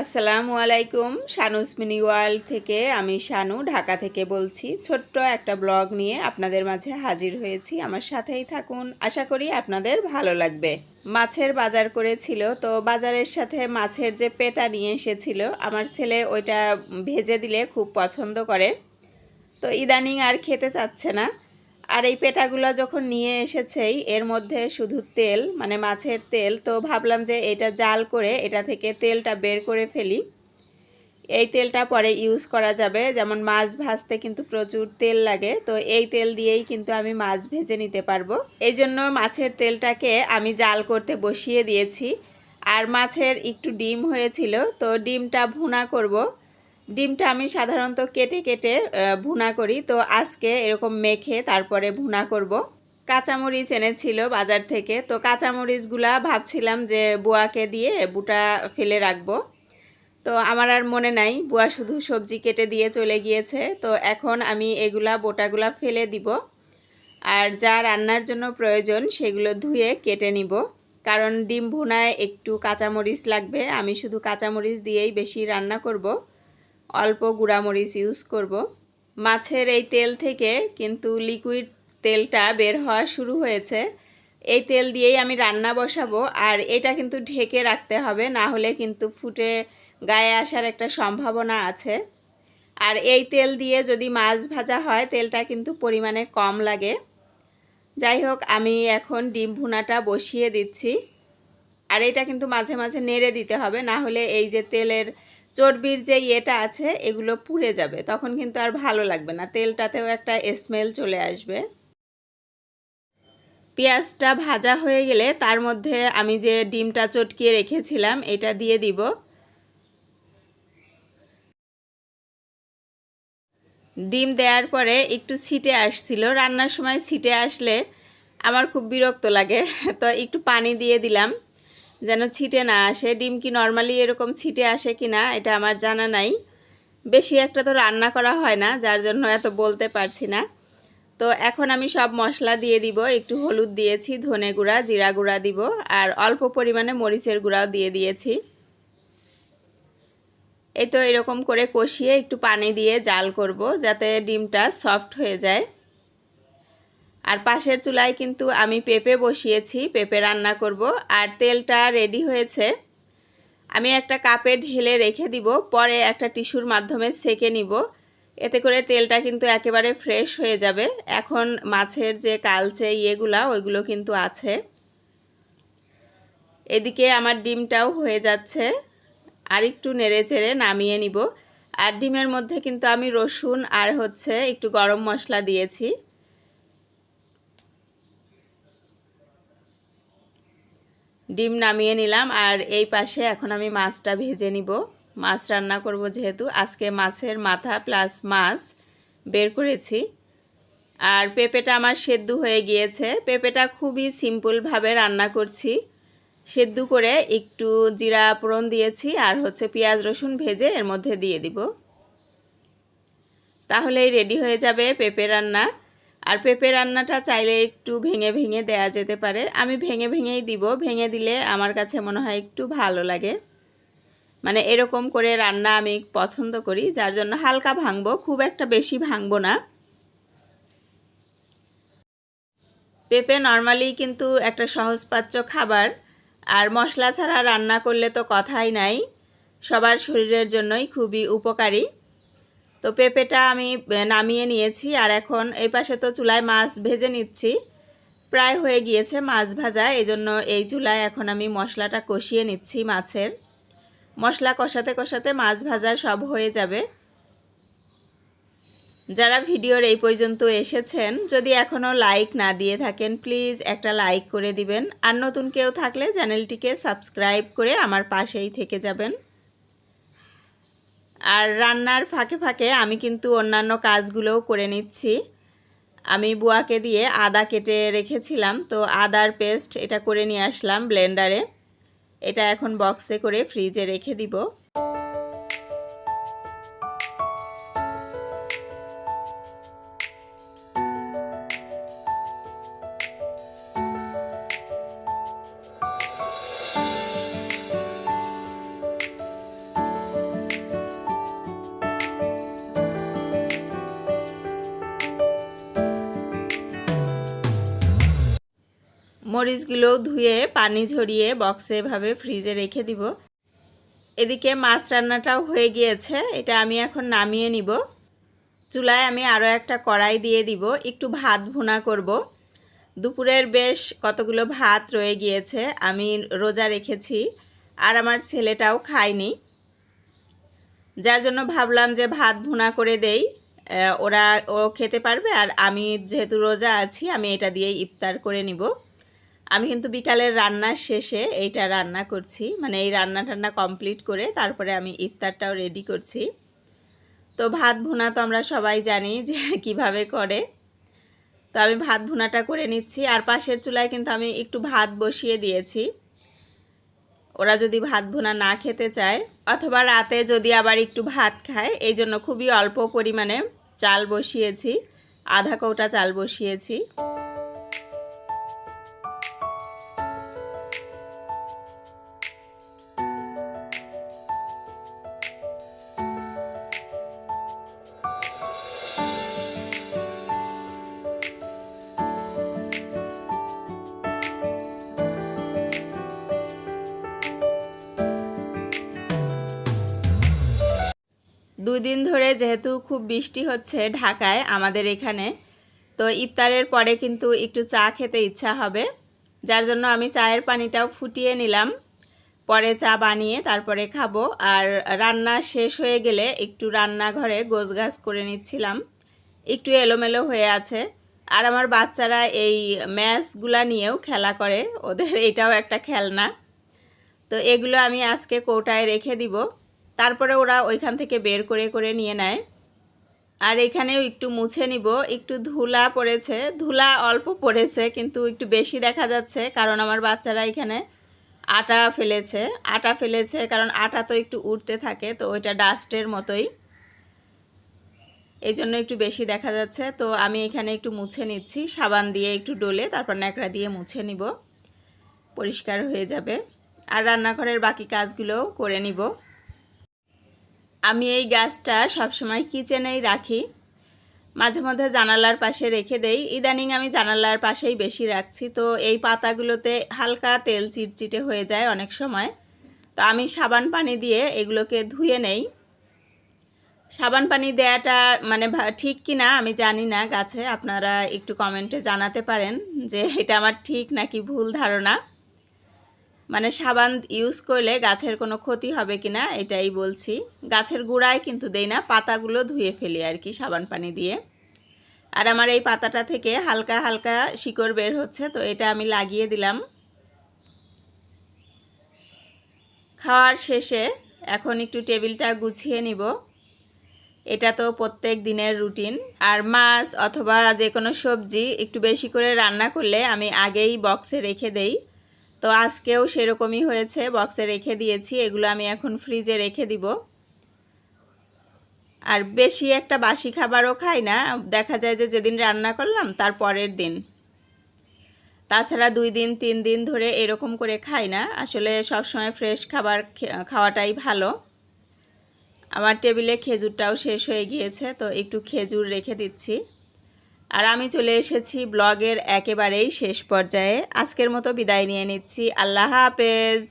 আসসালামু আলাইকুম। শানুস mini world থেকে আমি শানু ঢাকা থেকে বলছি। ছোট্ট একটা ব্লগ নিয়ে আপনাদের মাঝে হাজির হয়েছি। আমার সাথেই থাকুন, আশা করি আপনাদের ভালো লাগবে। মাছের বাজার করেছিল, তো বাজারের সাথে মাছের যে পেটা নিয়ে এসেছিল, আমার ছেলে ওইটা ভেজে দিলে খুব পছন্দ করে, তো ইদানিং আর খেতে চাচ্ছে না। আর এই পেটাগুলো যখন নিয়ে এসেছেই, এর মধ্যে শুধু তেল, মানে মাছের তেল, তো ভাবলাম যে এটা জাল করে এটা থেকে তেলটা বের করে ফেলি। এই তেলটা পরে ইউজ করা যাবে, যেমন মাছ ভাজতে কিন্তু প্রচুর তেল লাগে, তো এই তেল দিয়েই কিন্তু আমি মাছ ভেজে নিতে পারবো। এই জন্য মাছের তেলটাকে আমি জাল করতে বসিয়ে দিয়েছি। আর মাছের একটু ডিম হয়েছিল, তো ডিমটা ভুনা করব। ডিমটা আমি সাধারণত কেটে কেটে ভুনা করি, তো আজকে এরকম মেখে তারপরে ভুনা করব। কাঁচামরিচ এনেছিল বাজার থেকে, তো কাঁচামরিচগুলা ভাবছিলাম যে বুয়াকে দিয়ে বুটা ফেলে রাখবো, তো আমার আর মনে নাই, বুয়া শুধু সবজি কেটে দিয়ে চলে গিয়েছে। তো এখন আমি এগুলা বোটাগুলা ফেলে দিব, আর যা রান্নার জন্য প্রয়োজন সেগুলো ধুয়ে কেটে নিব, কারণ ডিম ভুনায় একটু কাঁচামরিচ লাগবে। আমি শুধু কাঁচামরিচ দিয়েই বেশি রান্না করব, অল্প গুঁড়ামরিচ ইউজ করব। মাছের এই তেল থেকে কিন্তু লিকুইড তেলটা বের হওয়া শুরু হয়েছে। এই তেল দিয়েই আমি রান্না বসাবো, আর এটা কিন্তু ঢেকে রাখতে হবে, না হলে কিন্তু ফুটে গায়ে আসার একটা সম্ভাবনা আছে। আর এই তেল দিয়ে যদি মাছ ভাজা হয়, তেলটা কিন্তু পরিমাণে কম লাগে। যাই হোক, আমি এখন ডিম ভুনাটা বসিয়ে দিচ্ছি। আর এটা কিন্তু মাঝে মাঝে নেড়ে দিতে হবে, না হলে এই যে তেলের চর্বির যে ইয়েটা আছে এগুলো পুড়ে যাবে, তখন কিন্তু আর ভালো লাগবে না, তেলটাতেও একটা স্মেল চলে আসবে। পেঁয়াজটা ভাজা হয়ে গেলে তার মধ্যে আমি যে ডিমটা চটকিয়ে রেখেছিলাম এটা দিয়ে দিব। ডিম দেওয়ার পরে একটু ছিটে আসছিল, রান্নার সময় ছিটে আসলে আমার খুব বিরক্ত লাগে, তো একটু পানি দিয়ে দিলাম যেন ছিটে না আসে। ডিম কি নর্মালি এরকম ছিটে আসে কি না এটা আমার জানা নাই, বেশি একটা তো রান্না করা হয় না, যার জন্য এত বলতে পারছি না। তো এখন আমি সব মশলা দিয়ে দিব, একটু হলুদ দিয়েছি, ধনে গুঁড়া, জিরা গুঁড়া দিব, আর অল্প পরিমাণে মরিচের গুঁড়াও দিয়ে দিয়েছি। এই তো এরকম করে কষিয়ে একটু পানি দিয়ে জাল করব, যাতে ডিমটা সফট হয়ে যায়। আর পাশের চুলায় কিন্তু আমি পেঁপে বসিয়েছি, পেঁপে রান্না করব। আর তেলটা রেডি হয়েছে, আমি একটা কাপে ঢেলে রেখে দিব, পরে একটা টিস্যুর মাধ্যমে সেকে নিব। এতে করে তেলটা কিন্তু একেবারে ফ্রেশ হয়ে যাবে। এখন মাছের যে কালচে ইয়েগুলা ওইগুলো কিন্তু আছে। এদিকে আমার ডিমটাও হয়ে যাচ্ছে, আর একটু নেড়ে চেড়ে নামিয়ে নিব। আর ডিমের মধ্যে কিন্তু আমি রসুন আর একটু গরম মশলা দিয়েছি। ডিম নামিয়ে নিলাম, আর এই পাশে এখন আমি মাছটা ভেজে নিব। মাছ রান্না করব, যেহেতু আজকে মাছের মাথা প্লাস মাছ বের করেছি। আর পেঁপেটা আমার সেদ্ধ হয়ে গিয়েছে। পেঁপেটা খুবই সিম্পলভাবে রান্না করছি, সেদ্ধ করে একটু জিরা ফোড়ন দিয়েছি, আর পেঁয়াজ রসুন ভেজে এর মধ্যে দিয়ে দিব, তাহলেই রেডি হয়ে যাবে পেঁপে রান্না। আর পেঁপে রান্নাটা চাইলে একটু ভেঙে ভেঙে দেয়া যেতে পারে, আমি ভেঙে ভেঙেই দিব, ভেঙে দিলে আমার কাছে মনে হয় একটু ভালো লাগে। মানে এরকম করে রান্না আমি পছন্দ করি, যার জন্য হালকা ভাঙবো, খুব একটা বেশি ভাঙবো না। পেঁপে নর্মালি কিন্তু একটা সহজপাচ্য খাবার, আর মশলা ছাড়া রান্না করলে তো কথাই নাই, সবার শরীরের জন্যই খুবই উপকারী। তো পেঁপেটা আমি নামিয়ে নিয়েছি, আর এখন এই পাশে তো চুলায় মাছ ভেজে নিচ্ছি। প্রায় হয়ে গিয়েছে মাছ ভাজা, এজন্য এই চুলায় এখন আমি মশলাটা কষিয়ে নিচ্ছি মাছের। মশলা কষাতে কষাতে মাছ ভাজা সব হয়ে যাবে। যারা ভিডিওর এই পর্যন্ত এসেছেন, যদি এখনও লাইক না দিয়ে থাকেন, প্লিজ একটা লাইক করে দিবেন। আর নতুন কেউ থাকলে চ্যানেলটিকে সাবস্ক্রাইব করে আমার পাশেই থেকে যাবেন। আর রান্নার ফাঁকে ফাঁকে আমি কিন্তু অন্যান্য কাজগুলোও করে নিচ্ছি। আমি বুয়াকে দিয়ে আদা কেটে রেখেছিলাম, তো আদার পেস্ট এটা করে নিয়ে আসলাম ব্লেন্ডারে। এটা এখন বক্সে করে ফ্রিজে রেখে দিব। মরিচগুলো ধুয়ে পানি ঝরিয়ে বক্সে এভাবে ফ্রিজে রেখে দিব। এদিকে মাছ রান্নাটাও হয়ে গিয়েছে, এটা আমি এখন নামিয়ে নিব। চুলায় আমি আরও একটা কড়াই দিয়ে দিব, একটু ভাত ভুনা করব। দুপুরের বেশ কতগুলো ভাত রয়ে গিয়েছে, আমি রোজা রেখেছি আর আমার ছেলেটাও খায়নি, যার জন্য ভাবলাম যে ভাত ভুনা করে দেই, ও খেতে পারবে আর আমি যেহেতু রোজা আছি আমি এটা দিয়েই ইফতার করে নিব। আমি কিন্তু বিকালের রান্নার শেষে এইটা রান্না করছি, মানে এই রান্না কমপ্লিট করে তারপরে আমি ইফতারটাও রেডি করছি। তো ভাত ভুনা তো আমরা সবাই জানি যে কিভাবে করে, তো আমি ভাত ভুনাটা করে নিচ্ছি। আর পাশের চুলায় কিন্তু আমি একটু ভাত বসিয়ে দিয়েছি, ওরা যদি ভাত ভুনা না খেতে চায় অথবা রাতে যদি আবার একটু ভাত খায়, এই জন্য খুবই অল্প পরিমাণে চাল বসিয়েছি, আধা কৌটা চাল বসিয়েছি। দুই দিন ধরে যেহেতু খুব বৃষ্টি হচ্ছে ঢাকায় আমাদের এখানে, তো ইফতারের পরে কিন্তু একটু চা খেতে ইচ্ছা হবে, যার জন্য আমি চায়ের পানিটাও ফুটিয়ে নিলাম, পরে চা বানিয়ে তারপরে খাবো। আর রান্না শেষ হয়ে গেলে একটু রান্নাঘরে গোছগাছ করে নিচ্ছিলাম, একটু এলোমেলো হয়ে আছে। আর আমার বাচ্চারা এই ম্যাচগুলা নিয়েও খেলা করে, ওদের এটাও একটা খেলনা, তো এগুলো আমি আজকে কৌটায় রেখে দিব, তারপরে ওরা ওইখান থেকে বের করে করে নিয়ে নেয়। আর এখানেও একটু মুছে নিব, একটু ধুলা পড়েছে, ধুলা অল্প পড়েছে কিন্তু একটু বেশি দেখা যাচ্ছে, কারণ আমার বাচ্চারা এখানে আটা ফেলেছে, কারণ আটা তো একটু উঠতে থাকে, তো ওইটা ডাস্টের মতোই, এই জন্য একটু বেশি দেখা যাচ্ছে। তো আমি এখানে একটু মুছে নিচ্ছি, সাবান দিয়ে একটু ডলে তারপর ন্যাকড়া দিয়ে মুছে নিব, পরিষ্কার হয়ে যাবে। আর রান্নাঘরের বাকি কাজগুলোও করে নিব। আমি এই গাছটা সবসময় কিচেনেই রাখি, মাঝে মধ্যে জানালার পাশে রেখে দেই, ইদানিং আমি জানালার পাশেই বেশি রাখছি। তো এই পাতাগুলোতে হালকা তেল চিটচিটে হয়ে যায় অনেক সময়, তো আমি সাবান পানি দিয়ে এগুলোকে ধুয়ে নেই। সাবান পানি দেওয়াটা মানে ঠিক কি না আমি জানি না, গাছে আপনারা একটু কমেন্টে জানাতে পারেন যে এটা আমার ঠিক নাকি ভুল ধারণা, মানে সাবান ইউজ করলে গাছের কোনো ক্ষতি হবে কি না এটাই বলছি। গাছের গোড়ায় কিন্তু দেই না, পাতাগুলো ধুয়ে ফেলি আর কি সাবান পানি দিয়ে। আর আমার এই পাতাটা থেকে হালকা হালকা শিকড় বের হচ্ছে, তো এটা আমি লাগিয়ে দিলাম। খাওয়ার শেষে এখন একটু টেবিলটা গুছিয়ে নিব, এটা তো প্রত্যেক দিনের রুটিন। আর মাছ অথবা যে কোনো সবজি একটু বেশি করে রান্না করলে আমি আগেই বক্সে রেখে দেই, তো আজকেও সেরকমই হয়েছে, বক্সে রেখে দিয়েছি। এগুলো আমি এখন ফ্রিজে রেখে দিব। আর বেশি একটা বাসি খাবারও খাই না, দেখা যায় যে যেদিন রান্না করলাম তার পরের দিন, তাছাড়া 2 দিন 3 দিন ধরে এরকম করে খাই না। আসলে সবসময় ফ্রেশ খাবার খাওয়াটাই ভালো। আমার টেবিলে খেজুরটাও শেষ হয়ে গিয়েছে, তো একটু খেজুর রেখে দিচ্ছি। আর আমি চলে এসেছি ব্লগের একেবারেই শেষ পর্যায়ে, আজকের মতো বিদায় নিয়ে নিচ্ছি। আল্লাহ হাফেজ।